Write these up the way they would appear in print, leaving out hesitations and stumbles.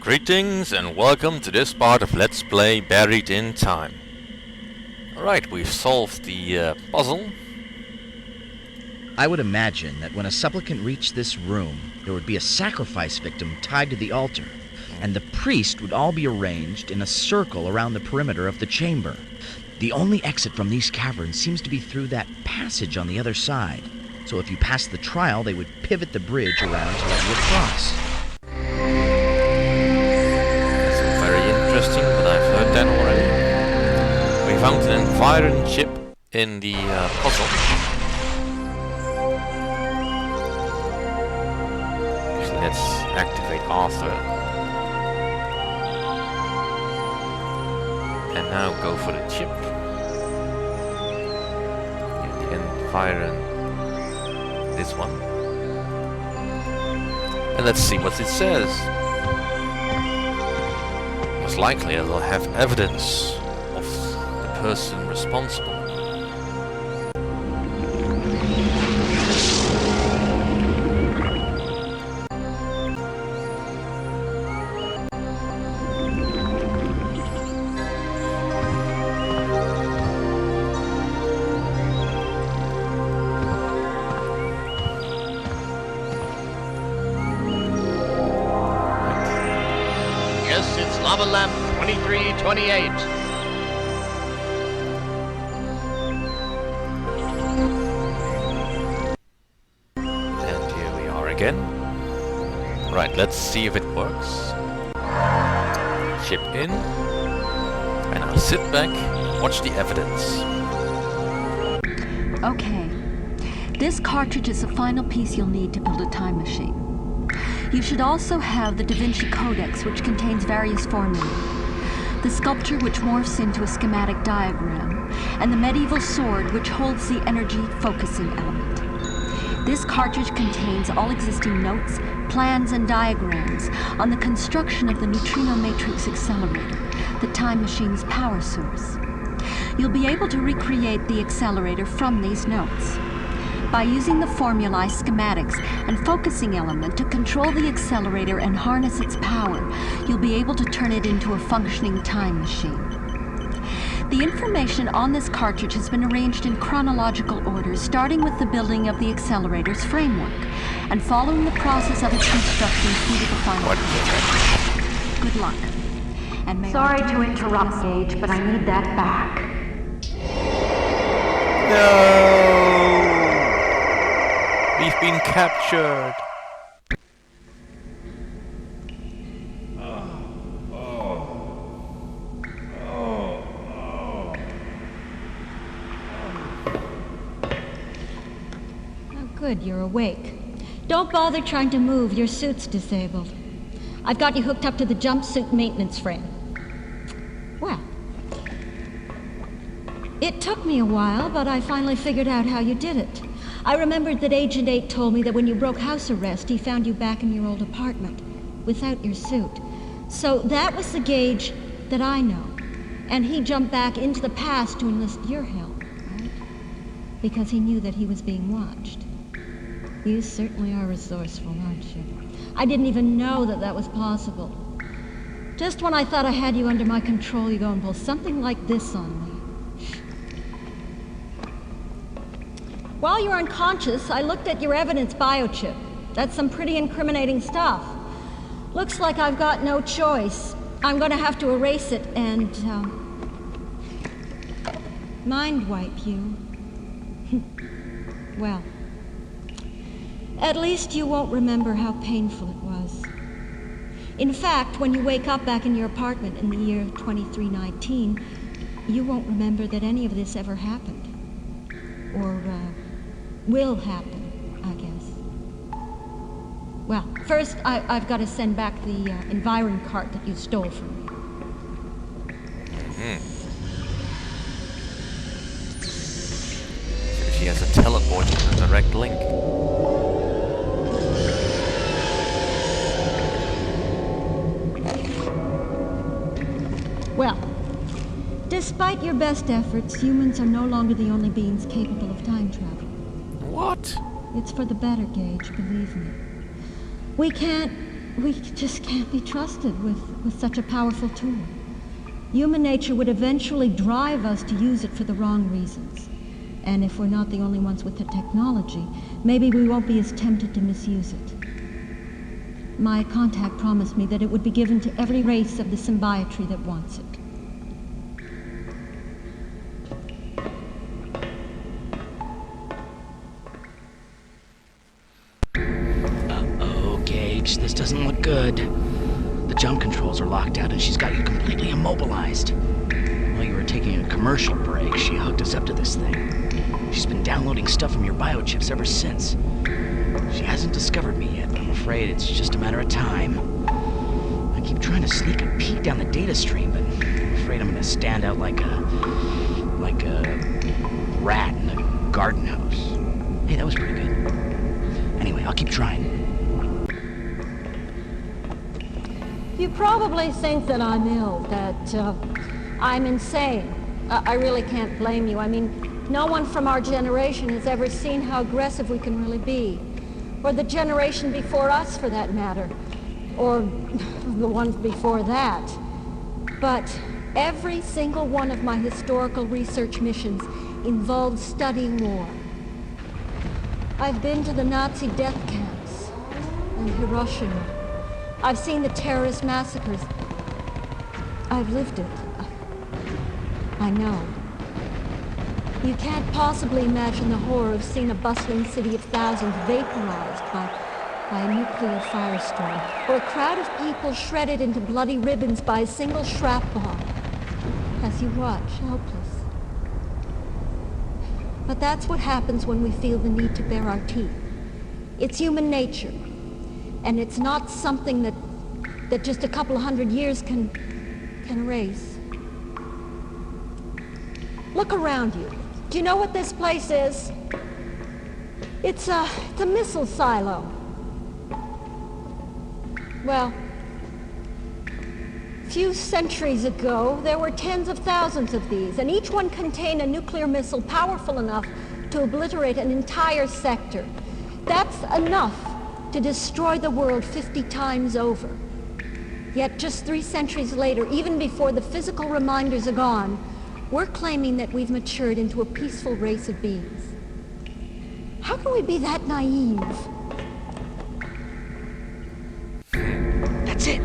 Greetings and welcome to this part of Let's Play Buried in Time. Alright, we've solved the puzzle. I would imagine that when a supplicant reached this room, there would be a sacrifice victim tied to the altar, and the priest would all be arranged in a circle around the perimeter of the chamber. The only exit from these caverns seems to be through that passage on the other side, so if you pass the trial, they would pivot the bridge around to let you across. Interesting, but I've heard that already. We found an environ chip in the puzzle. Actually, let's activate Arthur. And now go for the chip. The environ. This one. And let's see what it says. Most likely it'll have evidence of the person responsible. Lava lamp 2328. And here we are again. Right, let's see if it works. Chip in. And I'll sit back and watch the evidence. Okay. This cartridge is the final piece you'll need to build a time machine. You should also have the Da Vinci Codex, which contains various formulae, the sculpture which morphs into a schematic diagram, and the medieval sword which holds the energy focusing element. This cartridge contains all existing notes, plans, and diagrams on the construction of the neutrino matrix accelerator, the time machine's power source. You'll be able to recreate the accelerator from these notes. By using the formulae, schematics, and focusing element to control the accelerator and harness its power, you'll be able to turn it into a functioning time machine. The information on this cartridge has been arranged in chronological order, starting with the building of the accelerator's framework, and following the process of its construction through to the final product. Good luck. And may Sorry to interrupt, Gage, but I need that back. No! We've been captured. Oh, good, you're awake. Don't bother trying to move. Your suit's disabled. I've got you hooked up to the jumpsuit maintenance frame. Well, it took me a while, but I finally figured out how you did it. I remembered that Agent 8 told me that when you broke house arrest, he found you back in your old apartment, without your suit. So that was the Gage that I know. And he jumped back into the past to enlist your help, right? Because he knew that he was being watched. You certainly are resourceful, aren't you? I didn't even know that that was possible. Just when I thought I had you under my control, you go and pull something like this on me. While you were unconscious, I looked at your evidence biochip. That's some pretty incriminating stuff. Looks like I've got no choice. I'm going to have to erase it and, mind wipe you. Well, at least you won't remember how painful it was. In fact, when you wake up back in your apartment in the year 2319, you won't remember that any of this ever happened. Or, will happen, I guess. Well, first, I've got to send back the environ cart that you stole from me. So she has a teleport and a direct link. Well, despite your best efforts, humans are no longer the only beings capable of time travel. What? It's for the better, Gage, believe me. We can't We just can't be trusted with such a powerful tool. Human nature would eventually drive us to use it for the wrong reasons. And if we're not the only ones with the technology, maybe we won't be as tempted to misuse it. My contact promised me that it would be given to every race of the symbiotree that wants it. Uh-oh, Gage, this doesn't look good. The jump controls are locked out and she's got you completely immobilized. While you were taking a commercial break, she hooked us up to this thing. She's been downloading stuff from your biochips ever since. She hasn't discovered me yet, but I'm afraid it's just a matter of time. I keep trying to sneak a peek down the data stream, but I'm afraid I'm gonna stand out like a rat in a garden hose. Hey, that was pretty good. Anyway, I'll keep trying. You probably think that I'm ill, that I'm insane. I really can't blame you. I mean, no one from our generation has ever seen how aggressive we can really be. Or the generation before us, for that matter. Or the ones before that. But every single one of my historical research missions involved studying war. I've been to the Nazi death camps and Hiroshima. I've seen the terrorist massacres. I've lived it. I know. You can't possibly imagine the horror of seeing a bustling city of thousands vaporized by a nuclear firestorm, or a crowd of people shredded into bloody ribbons by a single shrapnel as you watch, helpless. But that's what happens when we feel the need to bare our teeth. It's human nature, and it's not something that just a couple of 100 years can erase. Look around you. Do you know what this place is? It's a missile silo. Well, a few centuries ago, there were tens of thousands of these, and each one contained a nuclear missile powerful enough to obliterate an entire sector. That's enough to destroy the world 50 times over. Yet just 3 centuries later, even before the physical reminders are gone, we're claiming that we've matured into a peaceful race of beings. How can we be that naive? That's it.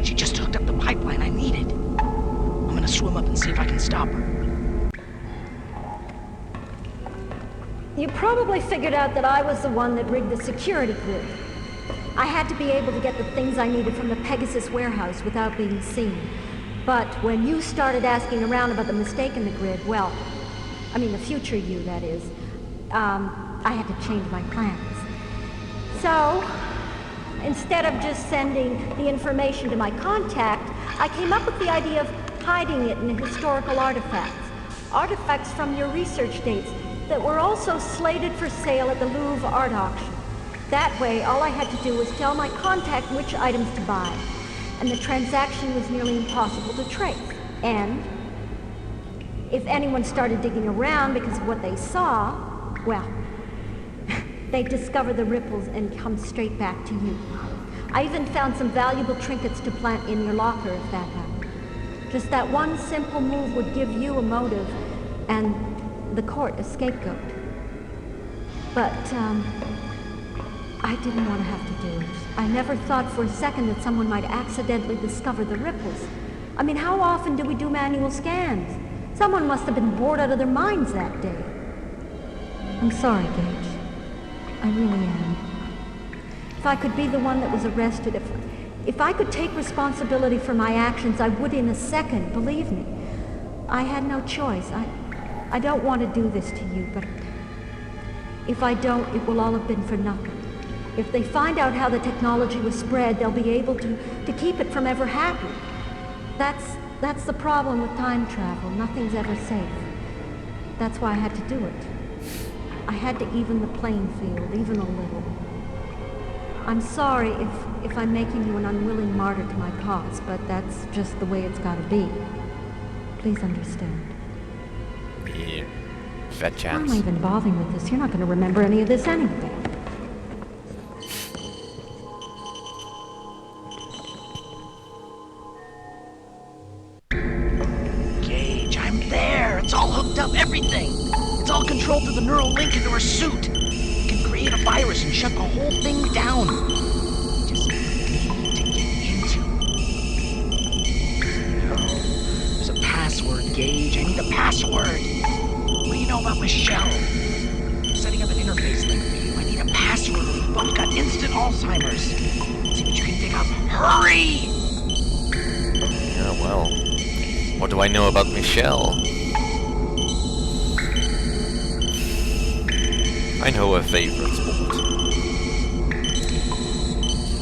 She just hooked up the pipeline I needed. I'm gonna swim up and see if I can stop her. You probably figured out that I was the one that rigged the security grid. I had to be able to get the things I needed from the Pegasus warehouse without being seen. But when you started asking around about the mistake in the grid, well, I mean the future you, that is, I had to change my plans. So, instead of just sending the information to my contact, I came up with the idea of hiding it in historical artifacts. Artifacts from your research dates that were also slated for sale at the Louvre art auction. That way, all I had to do was tell my contact which items to buy, and the transaction was nearly impossible to trace. And if anyone started digging around because of what they saw, well, they'd discover the ripples and come straight back to you. I even found some valuable trinkets to plant in your locker if that happened. Just that one simple move would give you a motive and the court a scapegoat. But, I didn't want to have to do it. I never thought for a second that someone might accidentally discover the ripples. I mean, how often do we do manual scans? Someone must have been bored out of their minds that day. I'm sorry, Gage. I really am. If I could be the one that was arrested, if I could take responsibility for my actions, I would in a second, believe me. I had no choice. I don't want to do this to you, but if I don't, it will all have been for nothing. If they find out how the technology was spread, they'll be able to keep it from ever happening. That's the problem with time travel. Nothing's ever safe. That's why I had to do it. I had to even the playing field, even a little. I'm sorry if I'm making you an unwilling martyr to my cause, but that's just the way it's gotta be. Please understand. Yeah. Fat Why chance. am I even bothering with this? You're not gonna remember any of this anyway. up everything. It's all controlled through the neural link into her suit. You can create a virus and shut the whole thing down. You just need to get into it. No. There's a password, Gage. I need a password. What do you know about Michelle? I'm setting up an interface link for you. I need a password. We've both got instant Alzheimer's. See what you can dig up. Hurry! Yeah, well, what do I know about Michelle? I know her favorite sport.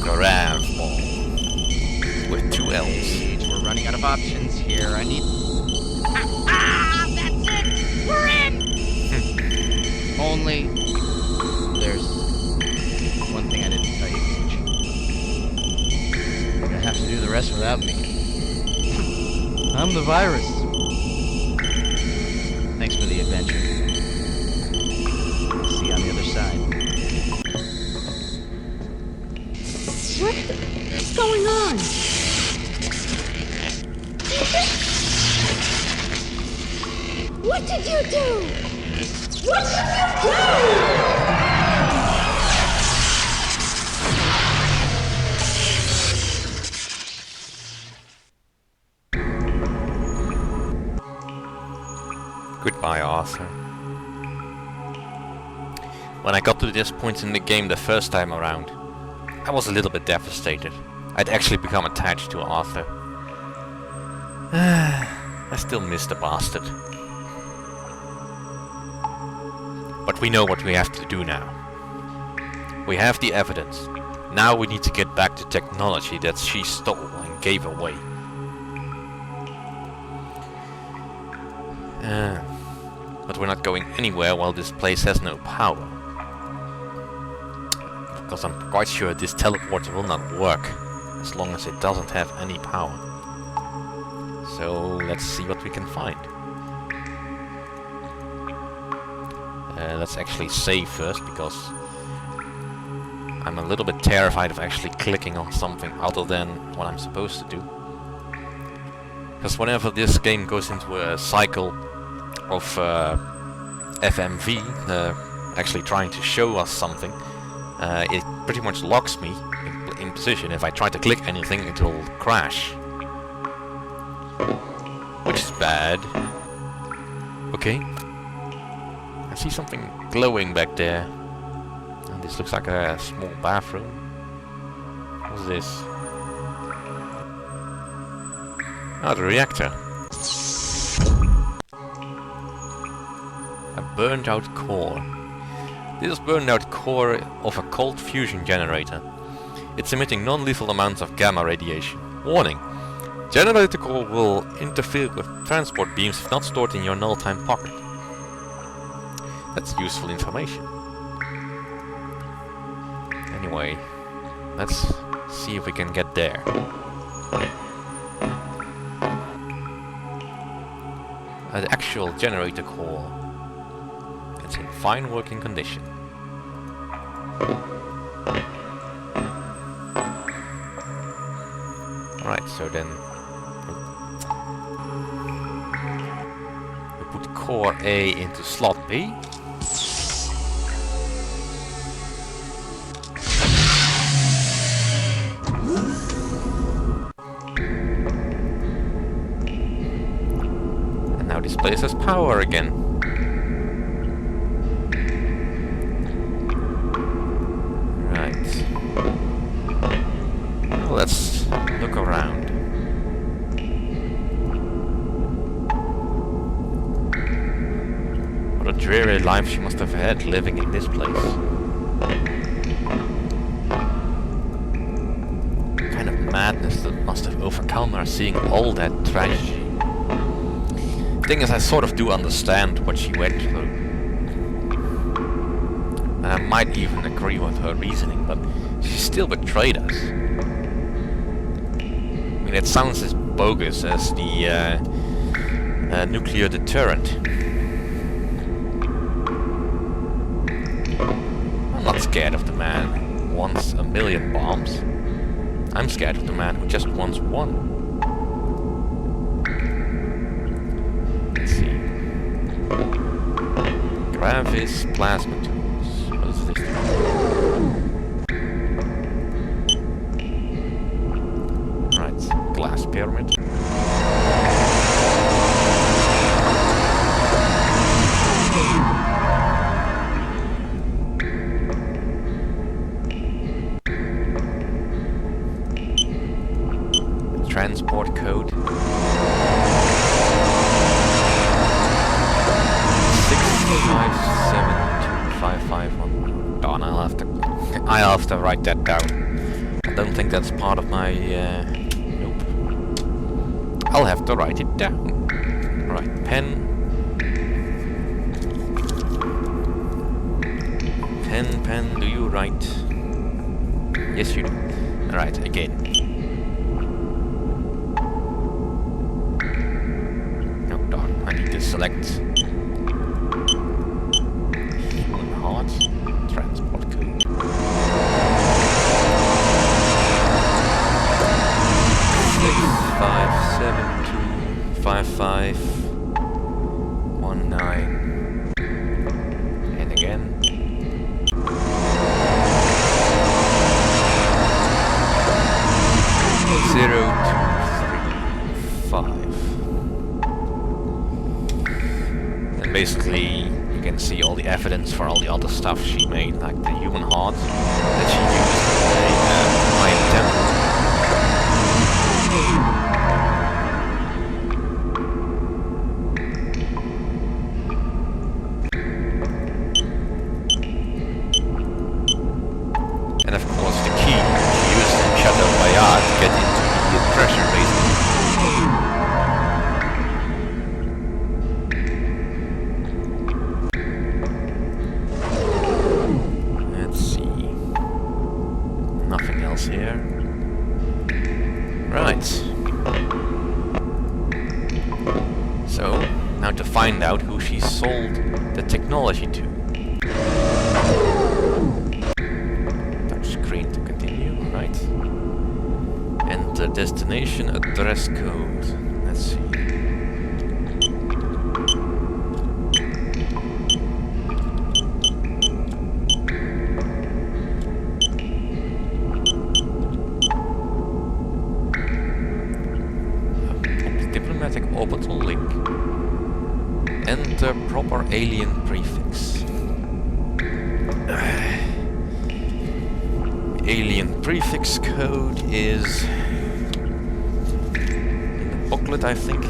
Garage ball. With 2 L's. We're running out of options here. I need... That's it! We're in! Only... There's... one thing I didn't tell you, Gage. You're gonna have to do the rest without me. I'm the virus. Thanks for the adventure. See you on the other side. What's going on? What did you do? What did you do? Goodbye, Arthur. When I got to this point in the game the first time around, I was a little bit devastated. I'd actually become attached to Arthur. I still miss the bastard. But we know what we have to do now. We have the evidence. Now we need to get back the technology that she stole and gave away. But we're not going anywhere while this place has no power. Because I'm quite sure this teleporter will not work as long as it doesn't have any power. So let's see what we can find. Let's actually save first, because I'm a little bit terrified of actually clicking on something other than what I'm supposed to do. Because whenever this game goes into a cycle of FMV, actually trying to show us something, it pretty much locks me in position. If I try to click anything, it will crash. Which is bad. Okay. I see something glowing back there. And this looks like a small bathroom. What's this? Oh, the reactor. A burned out core. This is burned out core of a cold fusion generator. It's emitting non-lethal amounts of gamma radiation. Warning! Generator core will interfere with transport beams if not stored in your null-time pocket. That's useful information. Anyway, let's see if we can get there. The actual generator core. It's in fine working condition. Alright, so then we put core A into slot B. And now this place has power again. Let's look around. What a dreary life she must have had living in this place. What kind of madness that must have overcome her seeing all that tragedy. Thing is, I sort of do understand what she went through. And I might even agree with her reasoning, but she still betrayed us. I mean, it sounds as bogus as the nuclear deterrent. I'm not scared of the man who wants 1,000,000 bombs. I'm scared of the man who just wants one. Let's see. Travis plasma tools. What is this? Right, glass pyramid. Transport code. 657251. Darn, I'll have to write that down. I don't think that's part of my nope. I'll have to write it down. Right, pen. Pen, do you write? Yes you do. Alright, again. No, darn, I need to select human heart, transport code. Six, 5725519. And again. 0235. And basically you can see all the evidence for all the other stuff she made, like the human heart that she used in the Mayan temple. And of course the key she used in Chateau Bayard to get into the treasure basement. Let's see. Nothing else here. Right. So, now to find out who she sold the technology to. Screen to continue, right? Enter destination address code. Let's see. Diplomatic orbital link. Enter proper alien prefix. Alien prefix code is in the booklet, I think.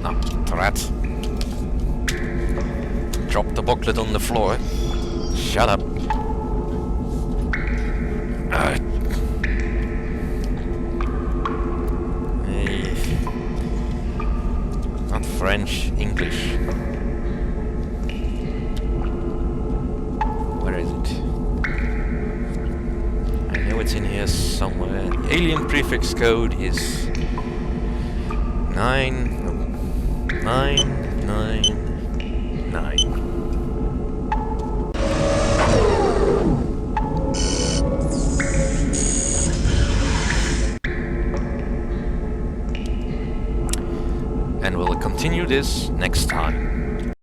No, rat. Drop the booklet on the floor. Shut up. Not French, English. Where is it? I know it's in here somewhere. The alien prefix code is 999. And we'll continue this next time.